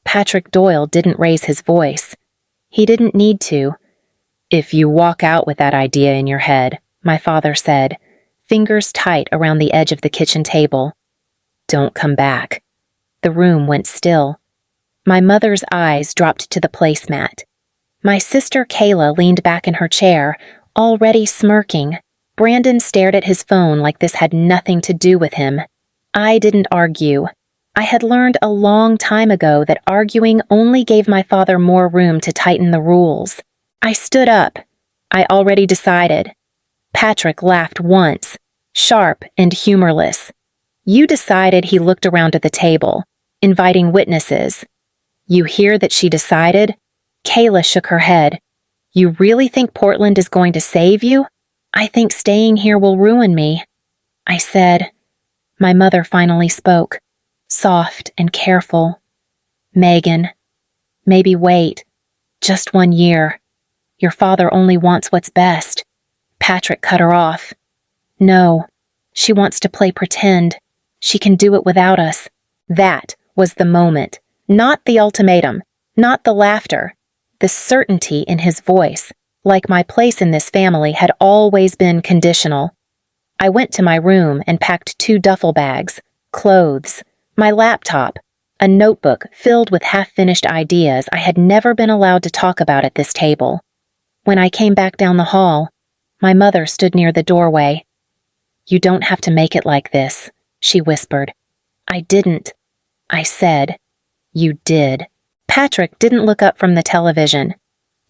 Patrick Doyle didn't raise his voice. He didn't need to. "If you walk out with that idea in your head," my father said, fingers tight around the edge of the kitchen table, "don't come back." The room went still. My mother's eyes dropped to the placemat. My sister Kayla leaned back in her chair, already smirking. Brandon stared at his phone like this had nothing to do with him. I didn't argue. I had learned a long time ago that arguing only gave my father more room to tighten the rules. I stood up. I already decided. Patrick laughed once, sharp and humorless. "You decided," he looked around at the table, inviting witnesses. "You hear that she decided?" Kayla shook her head. "You really think Portland is going to save you?" "I think staying here will ruin me," I said. My mother finally spoke, soft and careful. "Megan, maybe wait. Just 1 year. Your father only wants what's best." Patrick cut her off. "No, she wants to play pretend. She can do it without us." That was the moment. Not the ultimatum, not the laughter. The certainty in his voice, like my place in this family, had always been conditional. I went to my room and packed 2 duffel bags, clothes, my laptop, a notebook filled with half-finished ideas I had never been allowed to talk about at this table. When I came back down the hall, my mother stood near the doorway. "You don't have to make it like this," she whispered. "I didn't." I said, "You did." Patrick didn't look up from the television.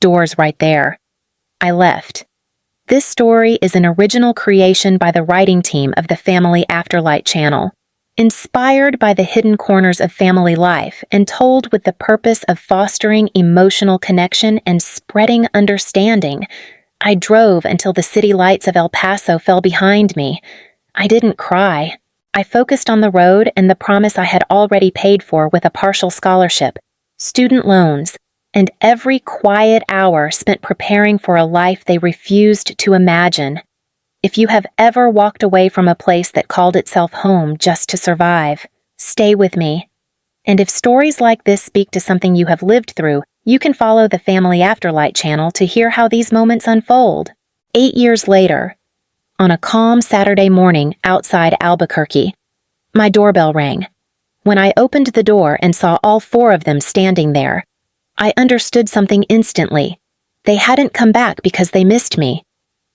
Door's right there. I left. This story is an original creation by the writing team of the Family Afterlight channel, inspired by the hidden corners of family life and told with the purpose of fostering emotional connection and spreading understanding. I drove until the city lights of El Paso fell behind me. I didn't cry. I focused on the road and the promise I had already paid for with a partial scholarship, student loans, and every quiet hour spent preparing for a life they refused to imagine. If you have ever walked away from a place that called itself home just to survive, stay with me. And if stories like this speak to something you have lived through, you can follow the Family Afterlight channel to hear how these moments unfold. 8 years later, on a calm Saturday morning outside Albuquerque, my doorbell rang. When I opened the door and saw all 4 of them standing there, I understood something instantly. They hadn't come back because they missed me.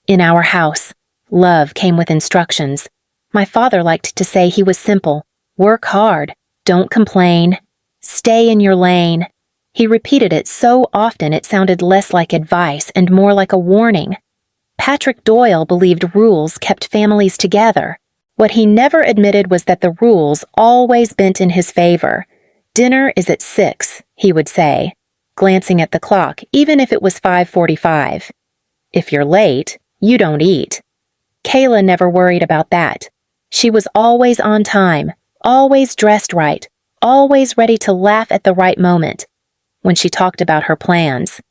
In our house, love came with instructions. My father liked to say he was simple. Work hard. Don't complain. Stay in your lane. He repeated it so often it sounded less like advice and more like a warning. Patrick Doyle believed rules kept families together. What he never admitted was that the rules always bent in his favor. "Dinner is at 6, he would say, glancing at the clock, even if it was 5:45. "If you're late, you don't eat." Kayla never worried about that. She was always on time, always dressed right, always ready to laugh at the right moment. When she talked about her plans,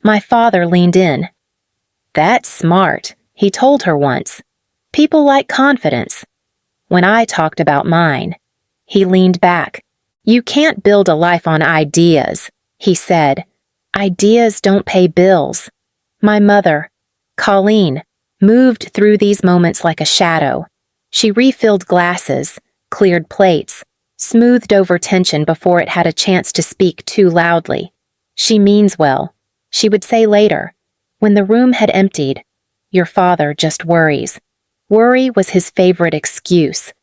my father leaned in. "That's smart," he told her once. "People like confidence." When I talked about mine, he leaned back. "You can't build a life on ideas," he said. "Ideas don't pay bills." My mother, Colleen, moved through these moments like a shadow. She refilled glasses, cleared plates, smoothed over tension before it had a chance to speak too loudly. "She means well," she would say later. When the room had emptied, "Your father just worries." Worry was his favorite excuse.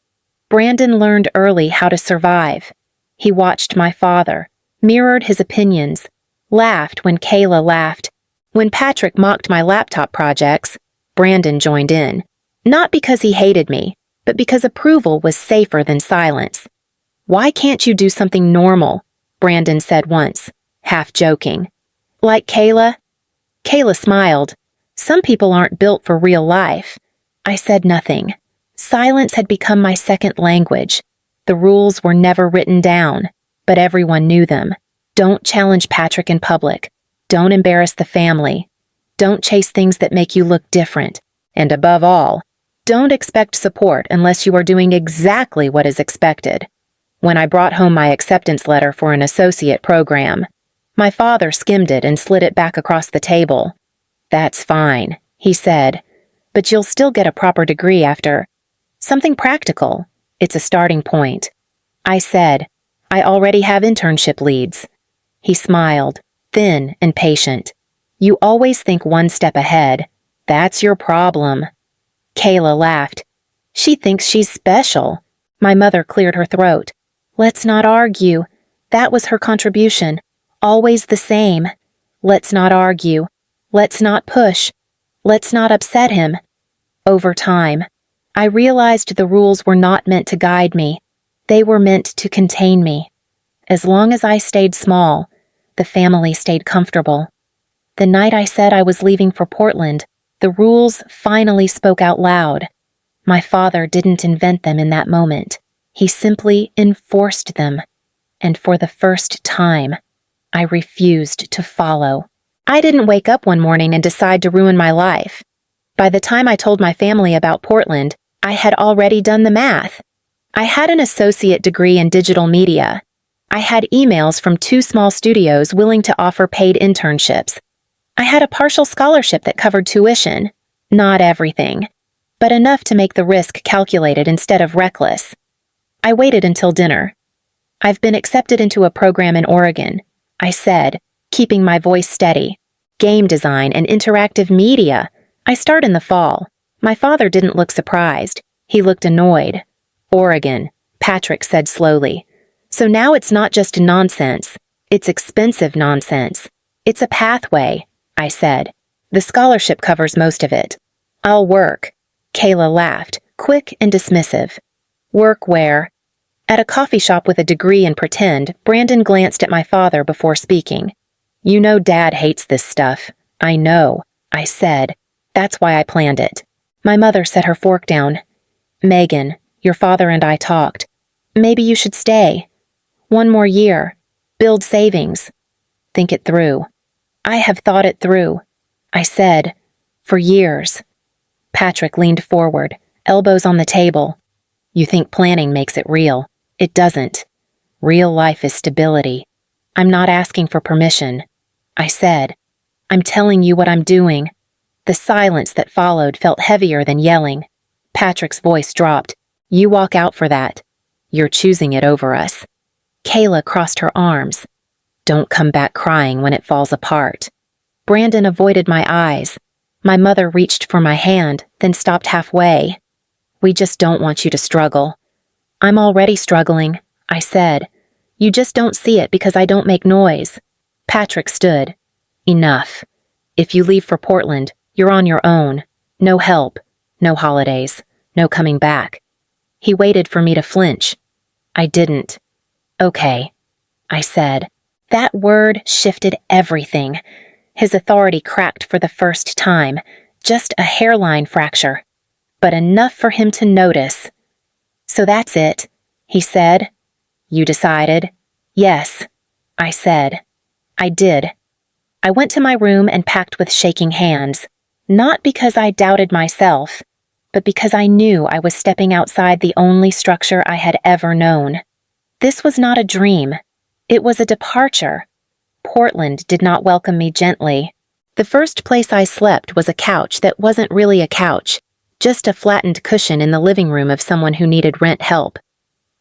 Brandon learned early how to survive. He watched my father, mirrored his opinions, laughed when Kayla laughed. When Patrick mocked my laptop projects, Brandon joined in. Not because he hated me, but because approval was safer than silence. "Why can't you do something normal?" Brandon said once, half joking. "Like Kayla?" Kayla smiled. "Some people aren't built for real life." I said nothing. Silence had become my second language. The rules were never written down, but everyone knew them. Don't challenge Patrick in public. Don't embarrass the family. Don't chase things that make you look different. And above all, don't expect support unless you are doing exactly what is expected. when I brought home my acceptance letter for an associate program. My father skimmed it and slid it back across the table. "That's fine," he said, "but you'll still get a proper degree after something practical. It's a starting point." I said, "I already have internship leads." He smiled, thin and patient. "You always think one step ahead. That's your problem." Kayla laughed. "She thinks she's special." My mother cleared her throat. "Let's not argue. That was her contribution. Always the same. Let's not argue. Let's not push. Let's not upset him." Over time, I realized the rules were not meant to guide me. They were meant to contain me. As long as I stayed small, the family stayed comfortable. The night I said I was leaving for Portland, the rules finally spoke out loud. My father didn't invent them in that moment. He simply enforced them. And for the first time, I refused to follow. I didn't wake up one morning and decide to ruin my life. By the time I told my family about Portland, I had already done the math. I had an associate degree in digital media. I had emails from 2 small studios willing to offer paid internships. I had a partial scholarship that covered tuition. Not everything, but enough to make the risk calculated instead of reckless. I waited until dinner. "I've been accepted into a program in Oregon," I said, keeping my voice steady. "Game design and interactive media. I start in the fall." My father didn't look surprised. He looked annoyed. "Oregon," Patrick said slowly. "So now it's not just nonsense. It's expensive nonsense. It's a pathway," I said. "The scholarship covers most of it." "I'll work." Kayla laughed, quick and dismissive. "Work where?" At a coffee shop with a degree in pretend, Brandon glanced at my father before speaking. "You know Dad hates this stuff." "I know," I said. "That's why I planned it." My mother set her fork down. "Megan, your father and I talked. Maybe you should stay. 1 more year. Build savings. Think it through." "I have thought it through," I said, "for years." Patrick leaned forward, elbows on the table. "You think planning makes it real. It doesn't. Real life is stability. I'm not asking for permission," I said. "I'm telling you what I'm doing." The silence that followed felt heavier than yelling. Patrick's voice dropped. "You walk out for that. You're choosing it over us." Kayla crossed her arms. "Don't come back crying when it falls apart." Brandon avoided my eyes. My mother reached for my hand, then stopped halfway. "We just don't want you to struggle." "I'm already struggling," I said. "You just don't see it because I don't make noise." Patrick stood. "Enough. If you leave for Portland, you're on your own. No help, no holidays, no coming back." He waited for me to flinch. I didn't. "Okay," I said. That word shifted everything. His authority cracked for the first time, just a hairline fracture, but enough for him to notice. "So that's it," he said. "You decided?" "Yes," I said. I did. I went to my room and packed with shaking hands, not because I doubted myself, but because I knew I was stepping outside the only structure I had ever known. This was not a dream. It was a departure. Portland did not welcome me gently. The first place I slept was a couch that wasn't really a couch, just a flattened cushion in the living room of someone who needed rent help.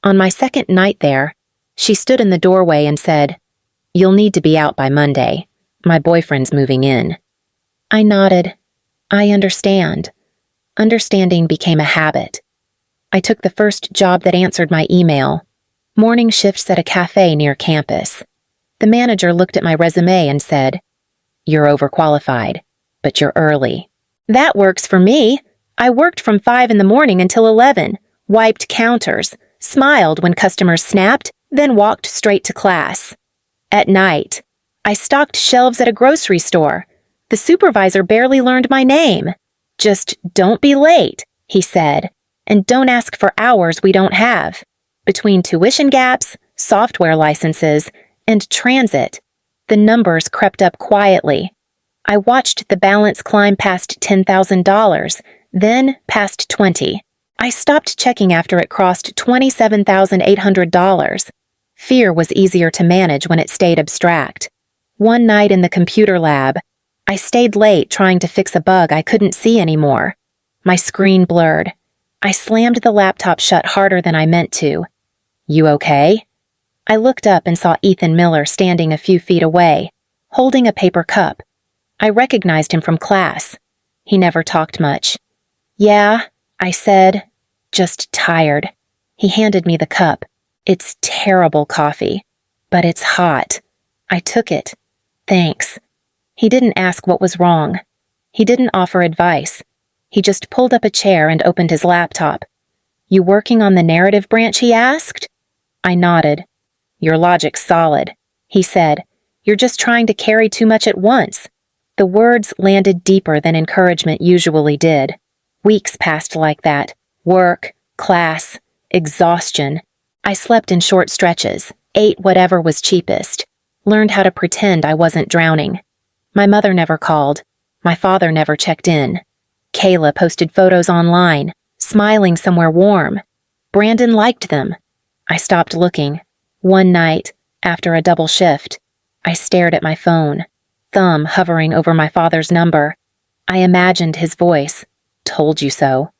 On my second night there, she stood in the doorway and said, "You'll need to be out by Monday. My boyfriend's moving in." I nodded. I understand. Understanding became a habit. I took the first job that answered my email. Morning shifts at a cafe near campus. The manager looked at my resume and said, "You're overqualified, but you're early." "That works for me. I worked from 5 in the morning until 11, wiped counters, smiled when customers snapped, then walked straight to class. At night, I stocked shelves at a grocery store. The supervisor barely learned my name. "Just don't be late," he said, "and don't ask for hours we don't have." Between tuition gaps, software licenses, and transit, the numbers crept up quietly. I watched the balance climb past $10,000, then past 20. I stopped checking after it crossed $27,800. Fear was easier to manage when it stayed abstract. One night in the computer lab, I stayed late trying to fix a bug I couldn't see anymore. My screen blurred. I slammed the laptop shut harder than I meant to. "You okay?" I looked up and saw Ethan Miller standing a few feet away, holding a paper cup. I recognized him from class. He never talked much. "Yeah," I said, "just tired." He handed me the cup. "It's terrible coffee, but it's hot." I took it. "Thanks." He didn't ask what was wrong. He didn't offer advice. He just pulled up a chair and opened his laptop. "You working on the narrative branch?" he asked. I nodded. "Your logic's solid," he said. "You're just trying to carry too much at once." The words landed deeper than encouragement usually did. Weeks passed like that. Work, class, exhaustion. I slept in short stretches, ate whatever was cheapest, learned how to pretend I wasn't drowning. My mother never called. My father never checked in. Kayla posted photos online, smiling somewhere warm. Brandon liked them. I stopped looking. One night, after a double shift, I stared at my phone, thumb hovering over my father's number. I imagined his voice. "Told you so."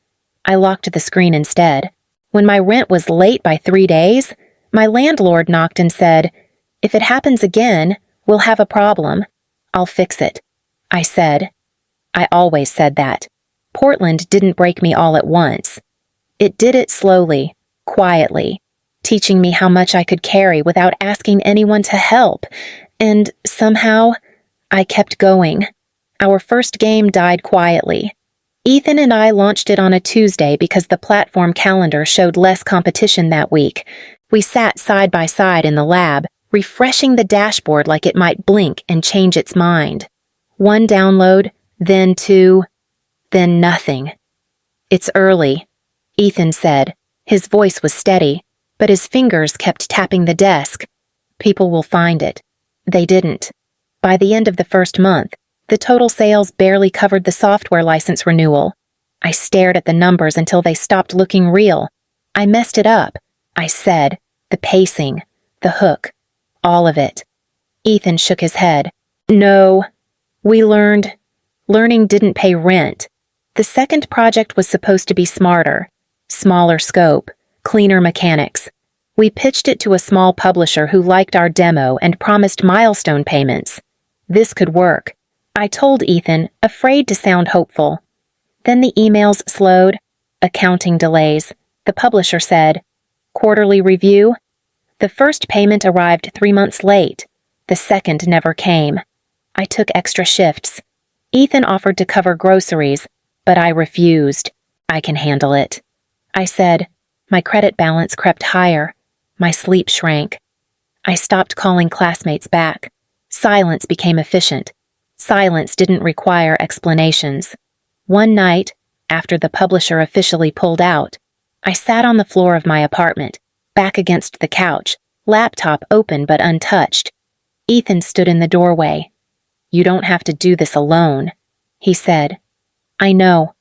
I locked the screen instead. When my rent was late by 3 days, my landlord knocked and said, "If it happens again, we'll have a problem. I'll fix it," I said. I always said that. Portland didn't break me all at once. It did it slowly, quietly, teaching me how much I could carry without asking anyone to help. And somehow, I kept going. Our first game died quietly. Ethan and I launched it on a Tuesday because the platform calendar showed less competition that week. We sat side by side in the lab, refreshing the dashboard like it might blink and change its mind. One download, then two, then nothing. "It's early," Ethan said. His voice was steady, but his fingers kept tapping the desk. "People will find it." They didn't. By the end of the first month, the total sales barely covered the software license renewal. I stared at the numbers until they stopped looking real. I messed it up, I said. The pacing, the hook, all of it. Ethan shook his head. "No. We learned. Learning didn't pay rent. The second project was supposed to be smarter. Smaller scope, cleaner mechanics. We pitched it to a small publisher who liked our demo and promised milestone payments. This could work," I told Ethan, afraid to sound hopeful. Then the emails slowed. Accounting delays. The publisher said, "Quarterly review?" The first payment arrived 3 months late. The second never came. I took extra shifts. Ethan offered to cover groceries, but I refused. "I can handle it," I said. My credit balance crept higher. My sleep shrank. I stopped calling classmates back. Silence became efficient. Silence didn't require explanations. One night, after the publisher officially pulled out, I sat on the floor of my apartment, back against the couch, laptop open but untouched. Ethan stood in the doorway. "You don't have to do this alone," he said. "I know,"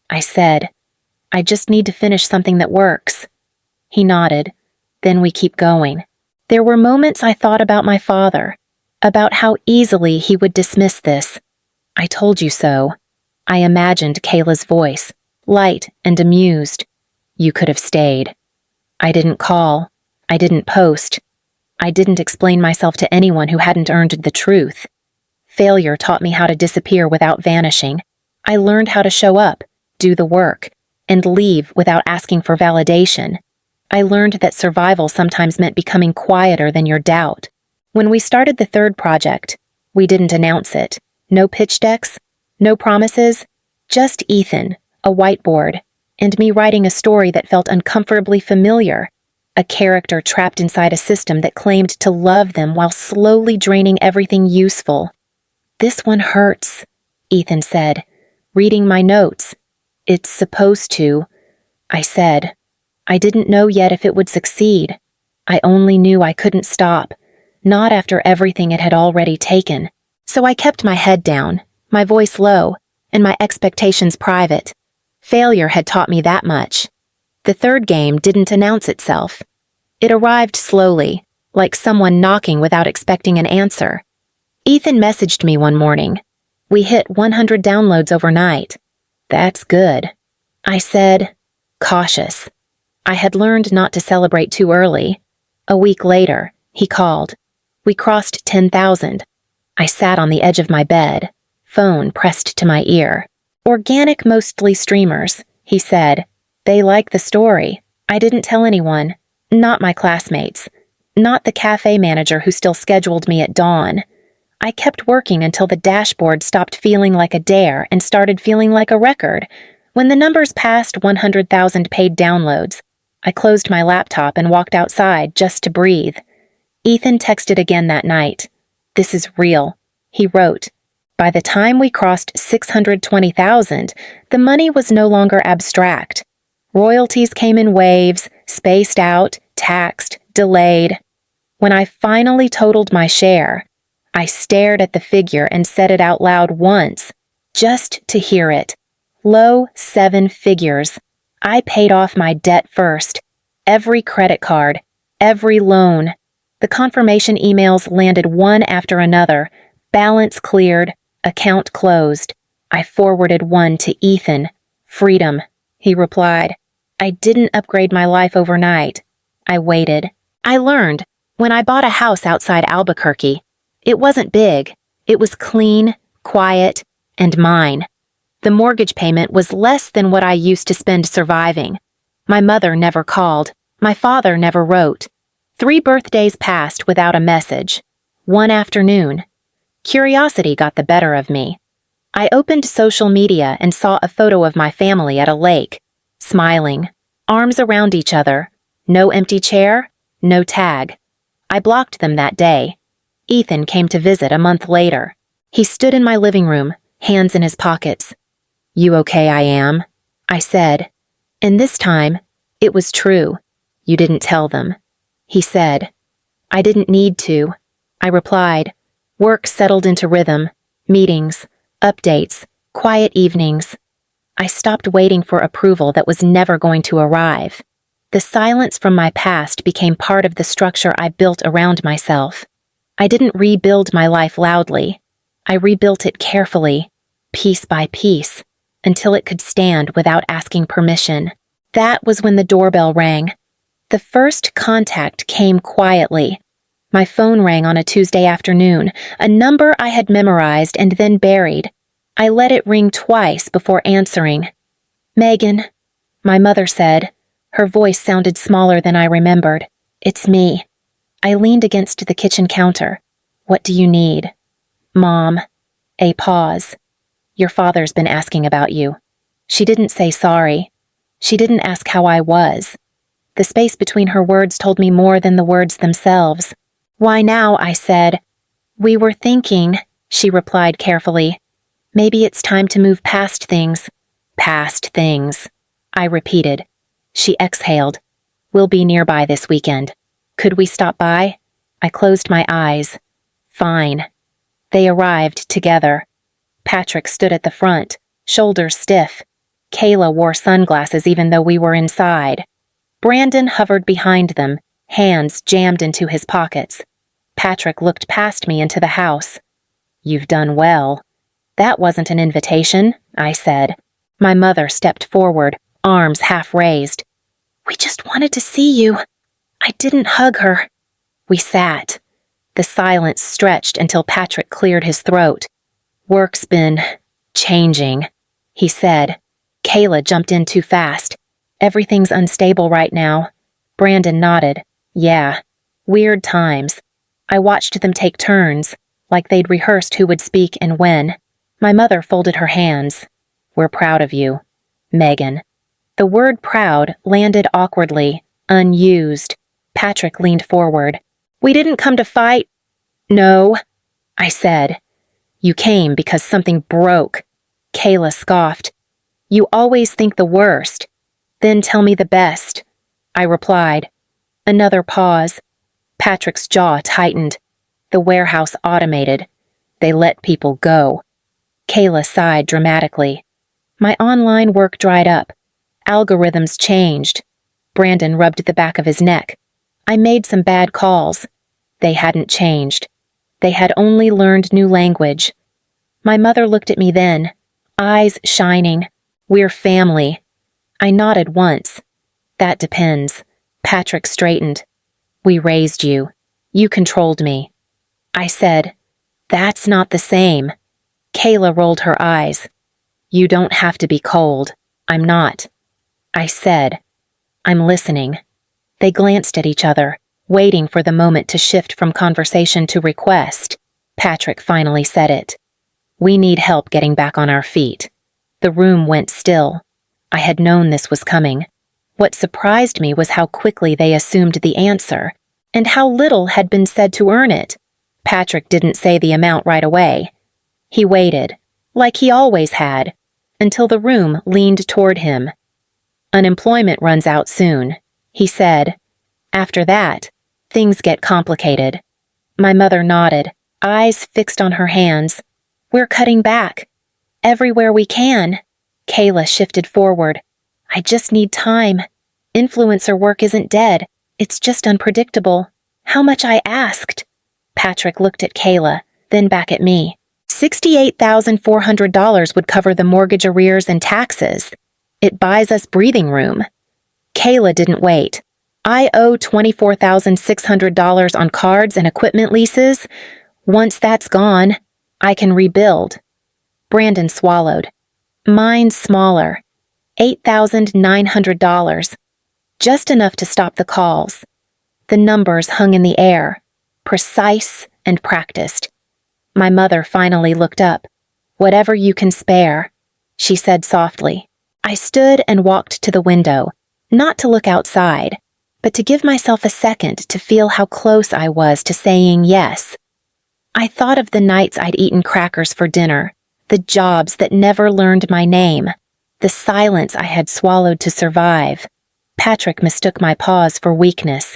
I said. "I just need to finish something that works." He nodded. "Then we keep going." There were moments I thought about my father, about how easily he would dismiss this. "I told you so." I imagined Kayla's voice, light and amused. "You could have stayed." I didn't call. I didn't post. I didn't explain myself to anyone who hadn't earned the truth. Failure taught me how to disappear without vanishing. I learned how to show up, do the work, and leave without asking for validation. I learned that survival sometimes meant becoming quieter than your doubt. When we started the third project, we didn't announce it. No pitch decks, no promises, just Ethan, a whiteboard, and me writing a story that felt uncomfortably familiar, a character trapped inside a system that claimed to love them while slowly draining everything useful. "This one hurts," Ethan said, reading my notes. "It's supposed to," I said. I didn't know yet if it would succeed. I only knew I couldn't stop, not after everything it had already taken. So I kept my head down, my voice low, and my expectations private. Failure had taught me that much. The third game didn't announce itself. It arrived slowly, like someone knocking without expecting an answer. Ethan messaged me one morning. We hit 100 downloads overnight. That's good. I said, cautious. I had learned not to celebrate too early. A week later, he called. We crossed 10,000. I sat on the edge of my bed, phone pressed to my ear. Organic, mostly streamers, he said. They like the story. I didn't tell anyone. Not my classmates. Not the cafe manager who still scheduled me at dawn. I kept working until the dashboard stopped feeling like a dare and started feeling like a record. When the numbers passed 100,000 paid downloads, I closed my laptop and walked outside just to breathe. Ethan texted again that night. This is real, he wrote. By the time we crossed 620,000, the money was no longer abstract. Royalties came in waves, spaced out, taxed, delayed. When I finally totaled my share, I stared at the figure and said it out loud once, just to hear it. Low 7 figures. I paid off my debt first. Every credit card, every loan. The confirmation emails landed one after another. Balance cleared, account closed. I forwarded one to Ethan. Freedom, he replied. I didn't upgrade my life overnight. I waited. I learned. When I bought a house outside Albuquerque, it wasn't big. It was clean, quiet, and mine. The mortgage payment was less than what I used to spend surviving. My mother never called. My father never wrote. 3 birthdays passed without a message. One afternoon, curiosity got the better of me. I opened social media and saw a photo of my family at a lake, smiling, arms around each other. No empty chair, no tag. I blocked them that day. Ethan came to visit a month later. He stood in my living room, hands in his pockets. You okay, I am? I said. And this time, it was true. You didn't tell them. He said. I didn't need to. I replied. Work settled into rhythm. Meetings, updates, quiet evenings. I stopped waiting for approval that was never going to arrive. The silence from my past became part of the structure I built around myself. I didn't rebuild my life loudly. I rebuilt it carefully, piece by piece, until it could stand without asking permission. That was when the doorbell rang. The first contact came quietly. My phone rang on a Tuesday afternoon, a number I had memorized and then buried. I let it ring twice before answering. Megan, my mother said. Her voice sounded smaller than I remembered. It's me. I leaned against the kitchen counter. What do you need? Mom. A pause. Your father's been asking about you. She didn't say sorry. She didn't ask how I was. The space between her words told me more than the words themselves. Why now, I said. We were thinking, she replied carefully. Maybe it's time to move past things. Past things, I repeated. She exhaled. We'll be nearby this weekend. Could we stop by? I closed my eyes. Fine. They arrived together. Patrick stood at the front, shoulders stiff. Kayla wore sunglasses even though we were inside. Brandon hovered behind them, hands jammed into his pockets. Patrick looked past me into the house. You've done well. That wasn't an invitation, I said. My mother stepped forward, arms half raised. We just wanted to see you. I didn't hug her. We sat. The silence stretched until Patrick cleared his throat. Work's been changing, he said. Kayla jumped in too fast. Everything's unstable right now. Brandon nodded. Yeah. Weird times. I watched them take turns, like they'd rehearsed who would speak and when. My mother folded her hands. We're proud of you. Megan. The word proud landed awkwardly, unused. Patrick leaned forward. We didn't come to fight. No, I said. You came because something broke. Kayla scoffed. You always think the worst. Then tell me the best. I replied. Another pause. Patrick's jaw tightened. The warehouse automated. They let people go. Kayla sighed dramatically. My online work dried up. Algorithms changed. Brandon rubbed the back of his neck. I made some bad calls. They hadn't changed. They had only learned new language. My mother looked at me then, eyes shining. We're family. I nodded once. That depends. Patrick straightened. We raised you. You controlled me. I said, that's not the same. Kayla rolled her eyes. You don't have to be cold. I'm not. I said, I'm listening. They glanced at each other, waiting for the moment to shift from conversation to request. Patrick finally said it. We need help getting back on our feet. The room went still. I had known this was coming. What surprised me was how quickly they assumed the answer, and how little had been said to earn it. Patrick didn't say the amount right away. He waited, like he always had, until the room leaned toward him. Unemployment runs out soon, he said. After that, things get complicated. My mother nodded, eyes fixed on her hands. We're cutting back. Everywhere we can. Kayla shifted forward. I just need time. Influencer work isn't dead. It's just unpredictable. How much I asked? Patrick looked at Kayla, then back at me. $68,400 would cover the mortgage arrears and taxes. It buys us breathing room. Kayla didn't wait. I owe $24,600 on cards and equipment leases. Once that's gone, I can rebuild. Brandon swallowed. Mine's smaller. $8,900. Just enough to stop the calls. The numbers hung in the air, precise and practiced. My mother finally looked up. Whatever you can spare, she said softly. I stood and walked to the window, not to look outside, but to give myself a second to feel how close I was to saying yes. I thought of the nights I'd eaten crackers for dinner, the jobs that never learned my name, the silence I had swallowed to survive. Patrick mistook my pause for weakness.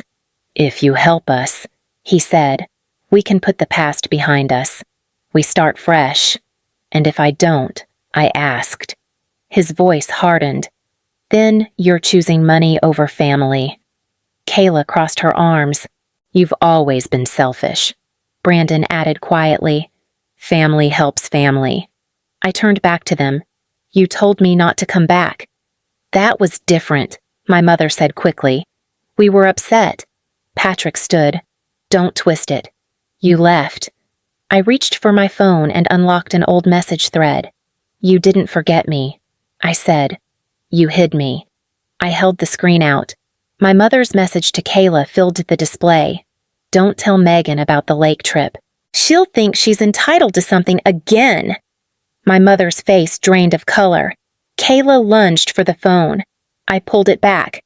If you help us, he said, we can put the past behind us. We start fresh. And if I don't, I asked. His voice hardened. Then you're choosing money over family. Kayla crossed her arms. You've always been selfish. Brandon added quietly. Family helps family. I turned back to them. You told me not to come back. That was different, my mother said quickly. We were upset. Patrick stood. Don't twist it. You left. I reached for my phone and unlocked an old message thread. You didn't forget me, I said. You hid me. I held the screen out. My mother's message to Kayla filled the display. Don't tell Megan about the lake trip. She'll think she's entitled to something again. My mother's face drained of color. Kayla lunged for the phone. I pulled it back.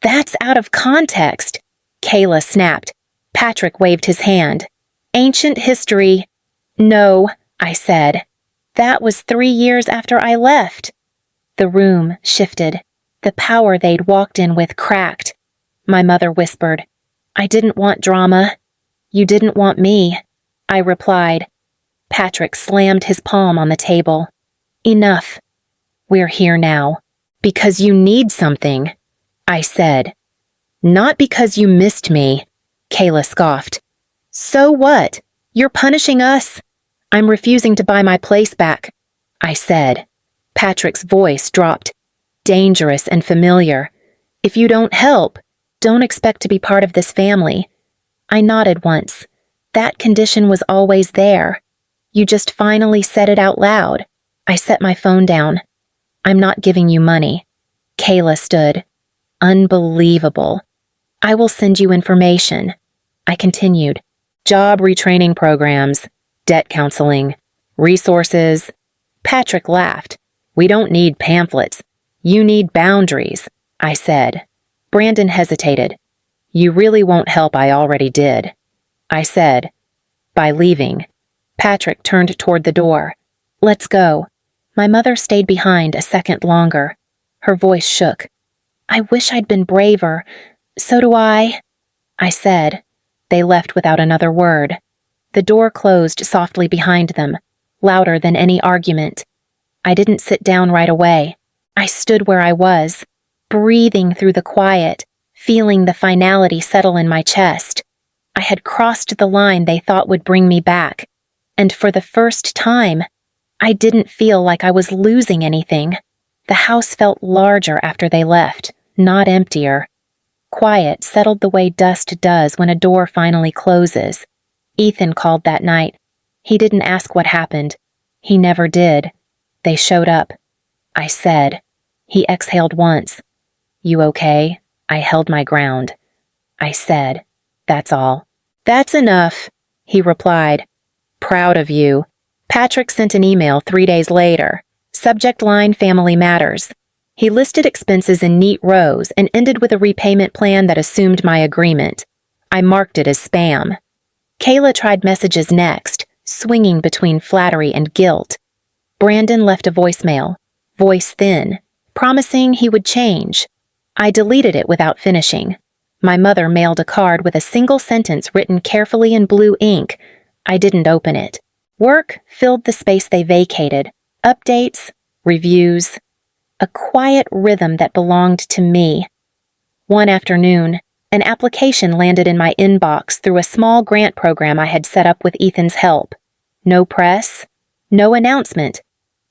That's out of context. Kayla snapped. Patrick waved his hand. Ancient history. No, I said. That was 3 years after I left. The room shifted. The power they'd walked in with cracked. My mother whispered, I didn't want drama. You didn't want me. I replied. Patrick slammed his palm on the table. Enough. We're here now. Because you need something, I said. Not because you missed me, Kayla scoffed. So what? You're punishing us? I'm refusing to buy my place back, I said. Patrick's voice dropped. Dangerous and familiar. If you don't help, don't expect to be part of this family. I nodded once. That condition was always there. You just finally said it out loud. I set my phone down. I'm not giving you money. Kayla stood. Unbelievable. I will send you information. I continued. Job retraining programs, debt counseling, resources. Patrick laughed. We don't need pamphlets. You need boundaries, I said. Brandon hesitated. You really won't help, I already did. I said. By leaving. Patrick turned toward the door. Let's go. My mother stayed behind a second longer. Her voice shook. I wish I'd been braver. So do I said. They left without another word. The door closed softly behind them, louder than any argument. I didn't sit down right away. I stood where I was, breathing through the quiet, feeling the finality settle in my chest. I had crossed the line they thought would bring me back, and for the first time, I didn't feel like I was losing anything. The house felt larger after they left, not emptier. Quiet settled the way dust does when a door finally closes. Ethan called that night. He didn't ask what happened. He never did. They showed up. I said. He exhaled once. "You okay?" I held my ground. I said, "That's all." "That's enough," he replied. "Proud of you." Patrick sent an email 3 days later. Subject line, Family Matters. He listed expenses in neat rows and ended with a repayment plan that assumed my agreement. I marked it as spam. Kayla tried messages next, swinging between flattery and guilt. Brandon left a voicemail, voice thin, promising he would change. I deleted it without finishing. My mother mailed a card with a single sentence written carefully in blue ink. I didn't open it. Work filled the space they vacated. Updates, reviews, a quiet rhythm that belonged to me. One afternoon, an application landed in my inbox through a small grant program I had set up with Ethan's help. No press, no announcement,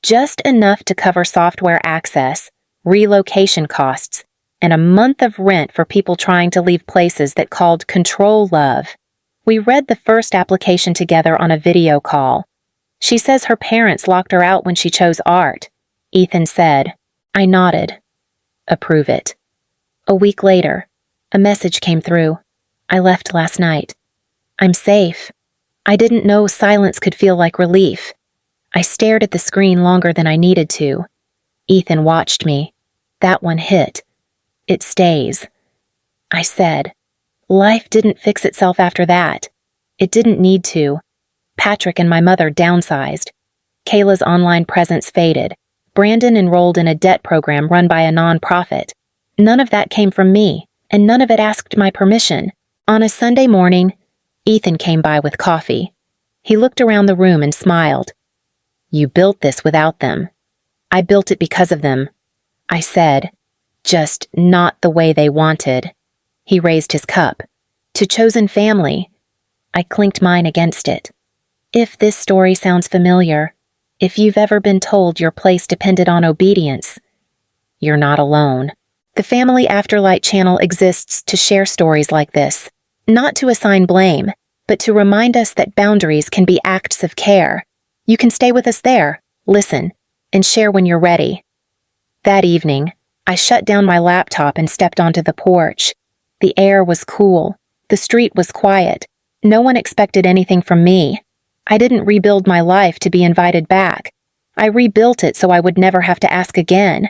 just enough to cover software access, relocation costs, and a month of rent for people trying to leave places that called Control Love. We read the first application together on a video call. She says her parents locked her out when she chose art, Ethan said. I nodded. Approve it. A week later, a message came through. I left last night. I'm safe. I didn't know silence could feel like relief. I stared at the screen longer than I needed to. Ethan watched me. That one hit. It stays. I said, life didn't fix itself after that. It didn't need to. Patrick and my mother downsized. Kayla's online presence faded. Brandon enrolled in a debt program run by a nonprofit. None of that came from me, and none of it asked my permission. On a Sunday morning, Ethan came by with coffee. He looked around the room and smiled. You built this without them. I built it because of them. I said, just not the way they wanted. He raised his cup. To chosen family. I clinked mine against it. If this story sounds familiar, if you've ever been told your place depended on obedience, you're not alone. The Family Afterlight channel exists to share stories like this, not to assign blame, but to remind us that boundaries can be acts of care. You can stay with us there, listen, and share when you're ready. That evening, I shut down my laptop and stepped onto the porch. The air was cool. The street was quiet. No one expected anything from me. I didn't rebuild my life to be invited back. I rebuilt it so I would never have to ask again.